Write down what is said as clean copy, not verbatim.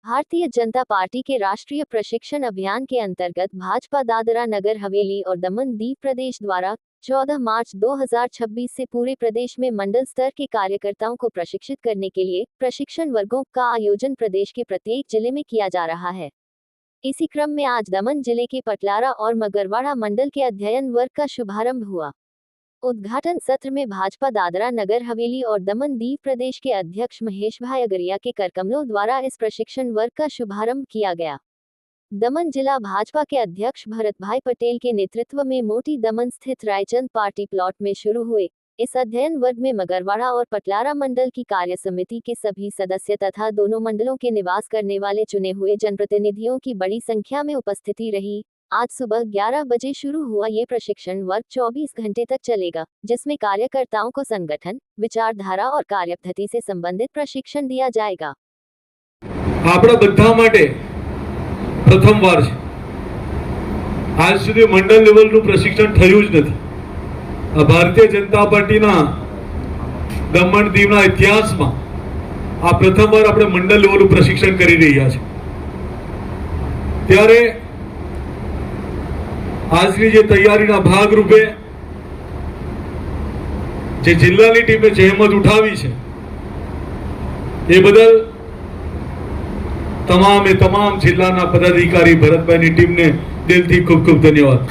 Bharatiya Janata party के राष्ट्रीय प्रशिक्षण अभियान के अंतर्गत भाजपा दादरा नगर हवेली और दमन दीव प्रदेश द्वारा 14 मार्च 2026 से पूरे प्रदेश में मंडल स्तर के कार्यकर्ताओं को प्रशिक्षित करने के लिए प्रशिक्षण वर्गों का आयोजन प्रदेश के प्रत्येक जिले में किया जा रहा है। इसी क्रम में आज दमन जिले के पटलारा और मगरवाड़ा मंडल के अध्ययन वर्ग का शुभारंभ हुआ। उद्घाटन सत्र में भाजपा दादरा नगर हवेली और दमन दीव प्रदेश के अध्यक्ष महेश भाई अगरिया के करकमलों द्वारा इस प्रशिक्षण वर्ग का शुभारंभ किया गया। दमन जिला भाजपा के अध्यक्ष भरत भाई पटेल के नेतृत्व में मोटी दमन स्थित रायचंद पार्टी प्लॉट में शुरू हुए इस अध्ययन वर्ग में मगरवाड़ा और पटलारा मंडल की कार्य समिति के सभी सदस्य तथा दोनों मंडलों के निवास करने वाले चुने हुए जनप्रतिनिधियों की बड़ी संख्या में उपस्थिति रही। आज सुबह 11 बजे शुरू हुआ ये प्रशिक्षण वर्ग 24 घंटे तक चलेगा, जिसमें कार्यकर्ताओं को संगठन, विचारधारा और कार्यपद्धति से संबंधित प्रशिक्षण दिया जाएगा। આપણા બધા માટે પ્રથમવાર છે। આજ સુધી મંડળ લેવલનું પ્રશિક્ષણ થયું જ નથી। ભારતીય જનતા પાર્ટીના દમણ દીવના ઇતિહાસમાં આ પ્રથમવાર આપણે મંડળ લેવલનું પ્રશિક્ષણ કરી રહ્યા છે। ત્યારે આજની જે તૈયારીના ભાગરૂપે જે જિલ્લાની ટીમે જહેમત ઉઠાવી છે એ બદલ તમામ જિલ્લાના પદાધિકારી ભરતભાઈની ટીમને દિલથી ખૂબ ખૂબ ધન્યવાદ।